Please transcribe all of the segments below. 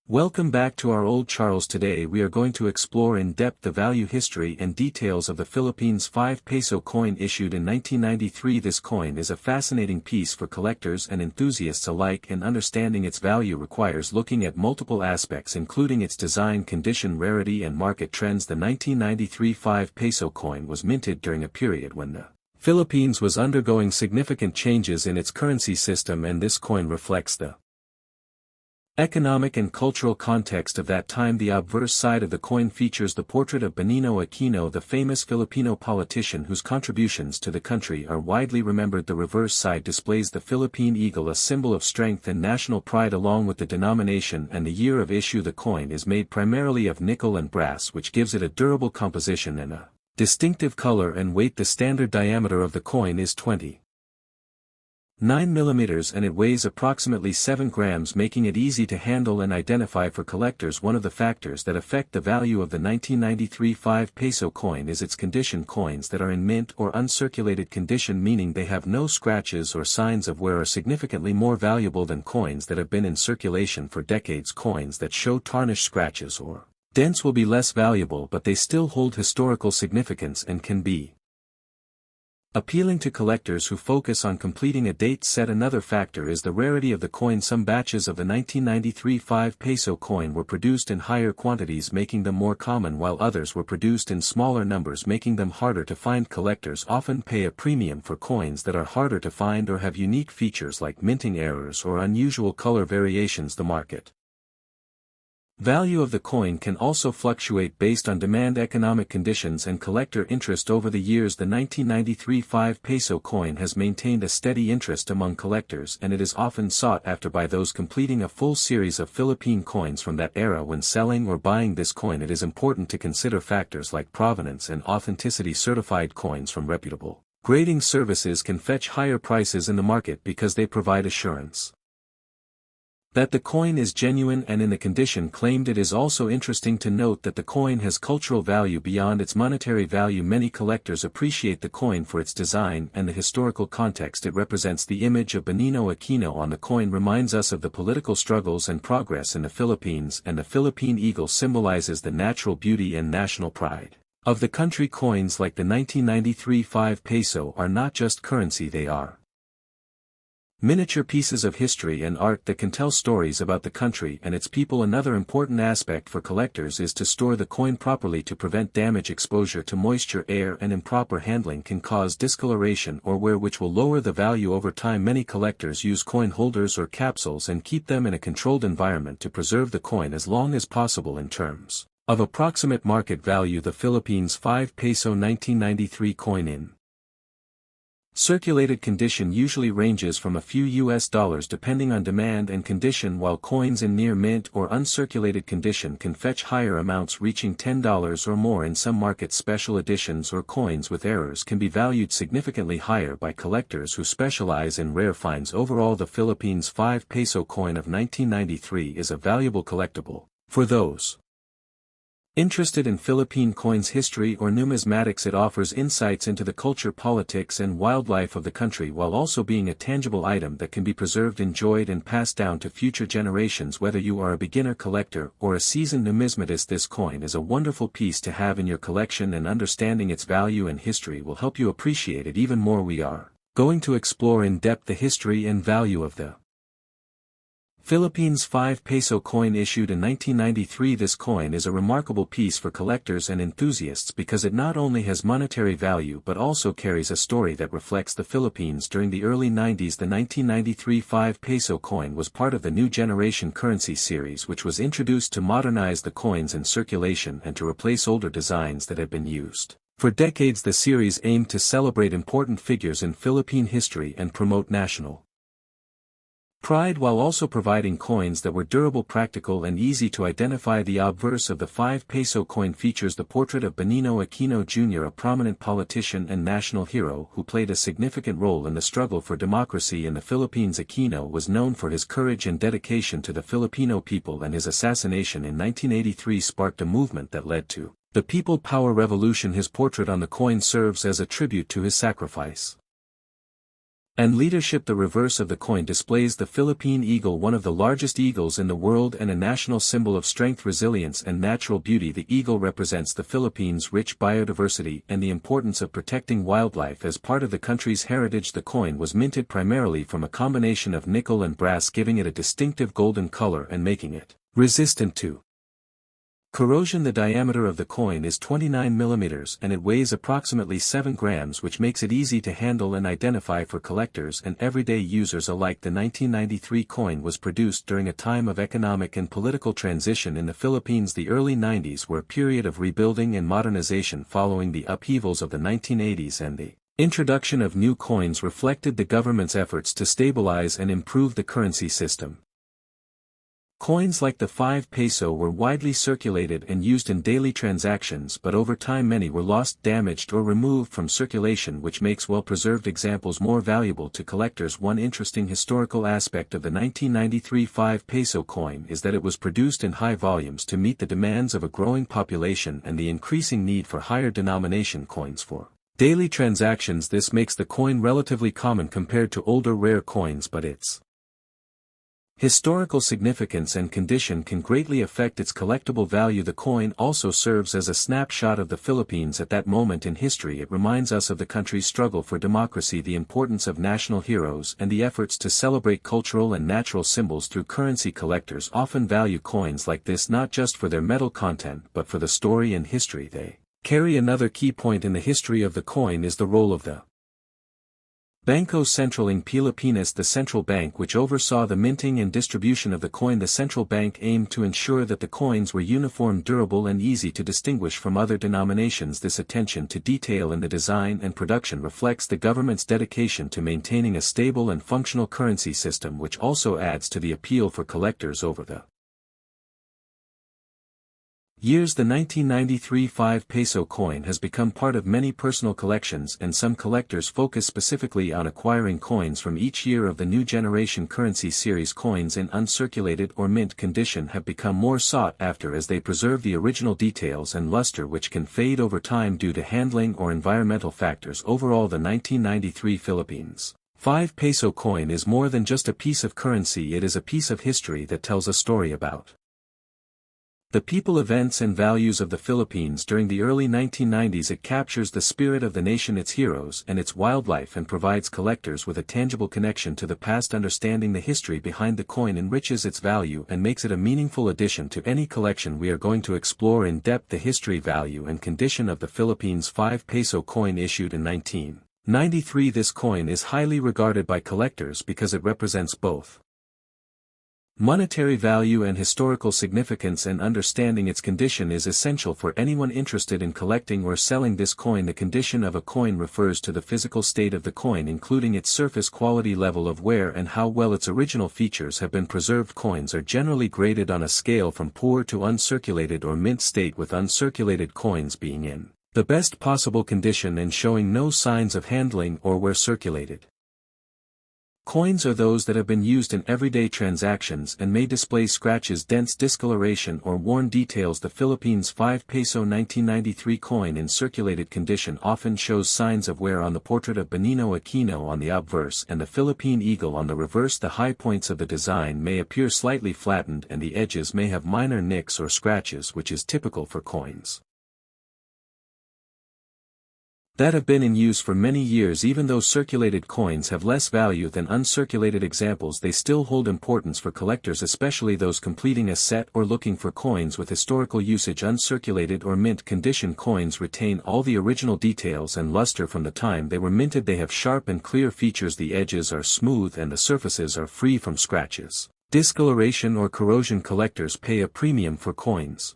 Welcome back to our old Charles. Today we are going to explore in depth the value history and details of the Philippines 5 peso coin issued in 1993. This coin is a fascinating piece for collectors and enthusiasts alike, and understanding its value requires looking at multiple aspects including its design, condition, rarity and market trends. The 1993 5 peso coin was minted during a period when the Philippines was undergoing significant changes in its currency system, and this coin reflects the economic and cultural context of that time. The obverse side of the coin features the portrait of Benigno Aquino, the famous Filipino politician whose contributions to the country are widely remembered. The reverse side displays the Philippine eagle, a symbol of strength and national pride, along with the denomination and the year of issue. The coin is made primarily of nickel and brass, which gives it a durable composition and a distinctive color and weight. The standard diameter of the coin is 29 mm and it weighs approximately 7 grams, making it easy to handle and identify for collectors. One of the factors that affect the value of the 1993 5 peso coin is its condition. Coins that are in mint or uncirculated condition, meaning they have no scratches or signs of wear, are significantly more valuable than coins that have been in circulation for decades. Coins that show tarnish, scratches or dents will be less valuable, but they still hold historical significance and can be appealing to collectors who focus on completing a date set. Another factor is the rarity of the coin. Some batches of the 1993 5 peso coin were produced in higher quantities, making them more common, while others were produced in smaller numbers, making them harder to find. Collectors often pay a premium for coins that are harder to find or have unique features like minting errors or unusual color variations. The market value of the coin can also fluctuate based on demand, economic conditions and collector interest. Over the years, the 1993 5 peso coin has maintained a steady interest among collectors, and it is often sought after by those completing a full series of Philippine coins from that era. When selling or buying this coin, it is important to consider factors like provenance and authenticity. Certified coins from reputable grading services can fetch higher prices in the market because they provide assurance that the coin is genuine and in the condition claimed. It is also interesting to note that the coin has cultural value beyond its monetary value. Many collectors appreciate the coin for its design and the historical context it represents. The image of Benigno Aquino on the coin reminds us of the political struggles and progress in the Philippines, and the Philippine eagle symbolizes the natural beauty and national pride of the country. Coins like the 1993 5 peso are not just currency, they are miniature pieces of history and art that can tell stories about the country and its people. Another important aspect for collectors is to store the coin properly to prevent damage. Exposure to moisture, air and improper handling can cause discoloration or wear, which will lower the value over time. Many collectors use coin holders or capsules and keep them in a controlled environment to preserve the coin as long as possible. In terms of approximate market value, the Philippines 5 peso 1993 coin in circulated condition usually ranges from a few US dollars depending on demand and condition, while coins in near mint or uncirculated condition can fetch higher amounts, reaching $10 or more in some markets. Special editions or coins with errors can be valued significantly higher by collectors who specialize in rare finds. Overall, the Philippines 5 peso coin of 1993 is a valuable collectible for those interested in Philippine coins history or numismatics. It offers insights into the culture, politics and wildlife of the country, while also being a tangible item that can be preserved, enjoyed and passed down to future generations. Whether you are a beginner collector or a seasoned numismatist, this coin is a wonderful piece to have in your collection, and understanding its value and history will help you appreciate it even more. We are going to explore in depth the history and value of the Philippines 5 peso coin issued in 1993. This coin is a remarkable piece for collectors and enthusiasts because it not only has monetary value but also carries a story that reflects the Philippines during the early 90s. The 1993 5 peso coin was part of the New Generation Currency series, which was introduced to modernize the coins in circulation and to replace older designs that had been used for decades. The series aimed to celebrate important figures in Philippine history and promote national pride while also providing coins that were durable, practical and easy to identify. The obverse of the 5 peso coin features the portrait of Benigno Aquino Jr., a prominent politician and national hero who played a significant role in the struggle for democracy in the Philippines. Aquino was known for his courage and dedication to the Filipino people, and his assassination in 1983 sparked a movement that led to the People Power Revolution. His portrait on the coin serves as a tribute to his sacrifice. And leadership. The reverse of the coin displays the Philippine eagle, one of the largest eagles in the world and a national symbol of strength, resilience and natural beauty. The eagle represents the Philippines' rich biodiversity and the importance of protecting wildlife as part of the country's heritage. The coin was minted primarily from a combination of nickel and brass, giving it a distinctive golden color and making it resistant to corrosion. The diameter of the coin is 29 mm and it weighs approximately 7 grams, which makes it easy to handle and identify for collectors and everyday users alike. The 1993 coin was produced during a time of economic and political transition in the Philippines. The early 90s were a period of rebuilding and modernization following the upheavals of the 1980s, and the introduction of new coins reflected the government's efforts to stabilize and improve the currency system. Coins like the 5 peso were widely circulated and used in daily transactions, but over time many were lost, damaged or removed from circulation, which makes well-preserved examples more valuable to collectors. One interesting historical aspect of the 1993 5 peso coin is that it was produced in high volumes to meet the demands of a growing population and the increasing need for higher denomination coins for daily transactions. This makes the coin relatively common compared to older rare coins, but its historical significance and condition can greatly affect its collectible value. The coin also serves as a snapshot of the Philippines at that moment in history. It reminds us of the country's struggle for democracy, the importance of national heroes, and the efforts to celebrate cultural and natural symbols through currency. Collectors often value coins like this not just for their metal content but for the story and history they carry. Another key point in the history of the coin is the role of the Bangko Sentral ng Pilipinas, the central bank which oversaw the minting and distribution of the coin. The central bank aimed to ensure that the coins were uniform, durable and easy to distinguish from other denominations. This attention to detail in the design and production reflects the government's dedication to maintaining a stable and functional currency system, which also adds to the appeal for collectors over the years. The 1993 5 peso coin has become part of many personal collections, and some collectors focus specifically on acquiring coins from each year of the new generation currency series. Coins in uncirculated or mint condition have become more sought after as they preserve the original details and luster, which can fade over time due to handling or environmental factors. Overall, the 1993 Philippines 5 peso coin is more than just a piece of currency. It is a piece of history that tells a story about the people, events and values of the Philippines during the early 1990s. It captures the spirit of the nation, its heroes and its wildlife, and provides collectors with a tangible connection to the past. Understanding the history behind the coin enriches its value and makes it a meaningful addition to any collection. We are going to explore in depth the history, value and condition of the Philippines 5 peso coin issued in 1993. This coin is highly regarded by collectors because it represents both monetary value and historical significance, and understanding its condition is essential for anyone interested in collecting or selling this coin. The condition of a coin refers to the physical state of the coin, including its surface quality, level of wear and how well its original features have been preserved. Coins are generally graded on a scale from poor to uncirculated or mint state, with uncirculated coins being in the best possible condition and showing no signs of handling or wear. Circulated coins are those that have been used in everyday transactions and may display scratches, dents, discoloration or worn details. The Philippines 5 peso 1993 coin in circulated condition often shows signs of wear on the portrait of Benigno Aquino on the obverse and the Philippine eagle on the reverse. The high points of the design may appear slightly flattened and the edges may have minor nicks or scratches, which is typical for coins that have been in use for many years. Even though circulated coins have less value than uncirculated examples, they still hold importance for collectors, especially those completing a set or looking for coins with historical usage. Uncirculated or mint condition coins retain all the original details and luster from the time they were minted. They have sharp and clear features, the edges are smooth and the surfaces are free from scratches, discoloration or corrosion. Collectors pay a premium for coins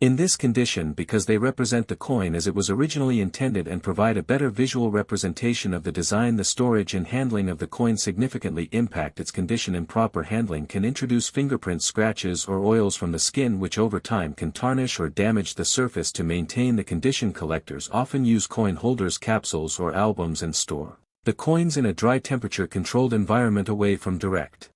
in this condition because they represent the coin as it was originally intended and provide a better visual representation of the design. The storage and handling of the coin significantly impact its condition. Improper handling can introduce fingerprints, scratches or oils from the skin, which over time can tarnish or damage the surface. To maintain the condition, collectors often use coin holders, capsules or albums and store the coins in a dry, temperature-controlled environment away from direct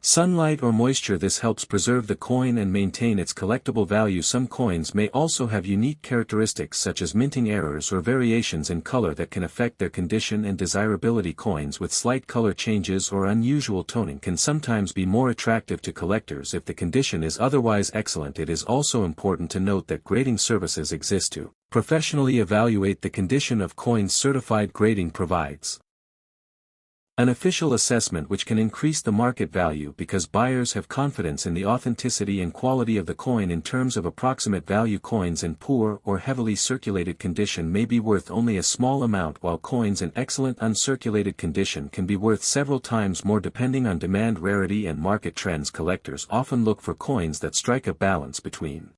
Sunlight or moisture. This helps preserve the coin and maintain its collectible value. Some coins may also have unique characteristics such as minting errors or variations in color that can affect their condition and desirability. Coins with slight color changes or unusual toning can sometimes be more attractive to collectors if the condition is otherwise excellent. It is also important to note that grading services exist to professionally evaluate the condition of coins. Certified grading provides an official assessment which can increase the market value because buyers have confidence in the authenticity and quality of the coin. In terms of approximate value, coins in poor or heavily circulated condition may be worth only a small amount, while coins in excellent uncirculated condition can be worth several times more depending on demand, rarity and market trends. Collectors often look for coins that strike a balance between